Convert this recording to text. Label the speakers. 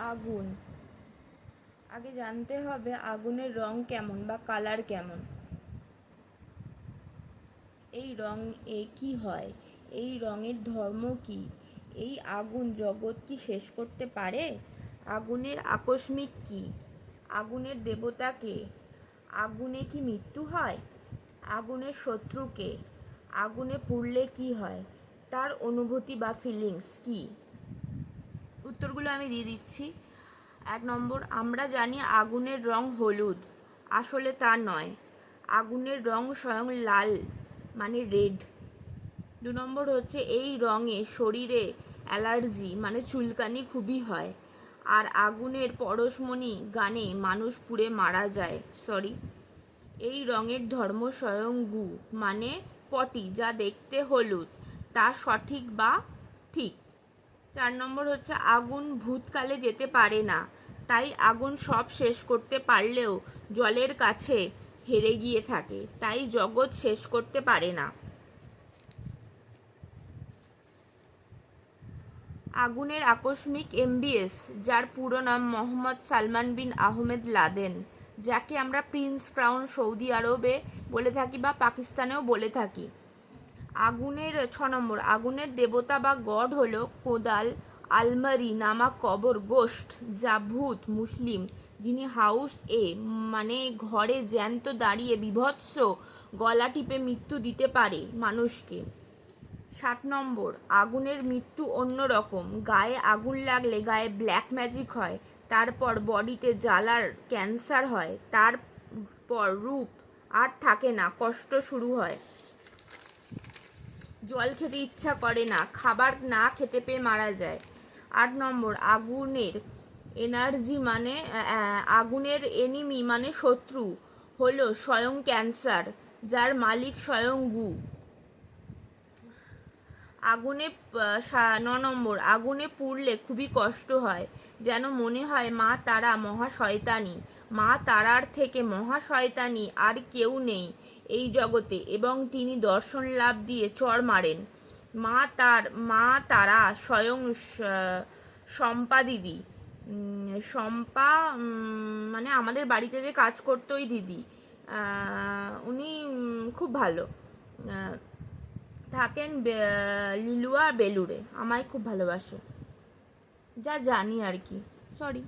Speaker 1: আগুন। আগে জানতে হবে আগুনের রং কেমন বা কালার কেমন। এই রং কি হয়, এই রঙের ধর্ম কি, এই আগুন জগৎ কি শেষ করতে পারে, আগুনের আকস্মিক কি, আগুনের দেবতা কে, আগুনে কি মৃত্যু হয়, আগুনের শত্রু কে, আগুনে পুড়লে কি হয়, তার অনুভূতি বা ফিলিংস কি। উত্তরগুলো আমি দিয়ে দিচ্ছি। 1 নম্বর, আমরা জানি আগুনের রং হলুদ, আসলে তা নয়, আগুনের রং স্বয়ং লাল, মানে রেড। 2 নম্বর হচ্ছে এই রঙে শরীরে অ্যালার্জি মানে চুলকানি খুবই হয়, আর আগুনের পরশমণি গানে মানুষ পুড়ে মারা যায়। এই রঙের ধর্ম স্বয়ং গু মানে পটি, যা দেখতে হলুদ, তা সঠিক বা ঠিক। 4 নম্বর হচ্ছে আগুন ভূতকালে যেতে পারে না, তাই আগুন সব শেষ করতে পারলেও জলের কাছে হেরে গিয়ে থাকে, তাই জগৎ শেষ করতে পারে না। আগুনের আকস্মিক এমবিএস, যার পুরো নাম মোহাম্মদ সালমান বিন আহমেদ লাদেন, যাকে আমরা প্রিন্স ক্রাউন সৌদি আরবে বলে থাকি বা পাকিস্তানেও বলে থাকি। 6 নম্বর, আগুনের দেবতা বা গড হলো কোদাল, আলমারি, নামা কবর, গোস্ট, যা ভূত মুসলিম, যিনি হাউস এ মানে ঘরে জ্যান্ত দাঁড়িয়ে বিভৎস গলা টিপে মৃত্যু দিতে পারে মানুষকে। 7 নম্বর, আগুনের মৃত্যু অন্য রকম, গায়ে আগুন লাগলে গায়ে ব্ল্যাক ম্যাজিক হয়, তারপর বডিতে জ্বালার ক্যান্সার হয়, তারপর রূপ আর থাকে না, কষ্ট শুরু হয়, জল খেতে ইচ্ছা করে না, খাবার না খেতে পেয়ে মারা যায়। 8 নম্বর, আগুনের এনিমি মানে শত্রু হলো স্বয়ং ক্যান্সার, যার মালিক স্বয়ং গু। 9 নম্বর, আগুনে পুড়লে খুবই কষ্ট হয়, যেন মনে হয় মা তারা মহা শয়তানি, মা তারার থেকে মহা শয়তানি আর কেউ নেই এই জগতে, এবং তিনি দর্শন লাভ দিয়ে চড় মারেন। মা তারা স্বয়ং শম্পা দিদি, শম্পা মানে আমাদের বাড়িতে যে কাজ করতো ওই দিদি, উনি খুব ভালো, থাকেন লিলুয়া বেলুড়ে, আমায় খুব ভালোবাসে, যা জানি আর কি। সরি।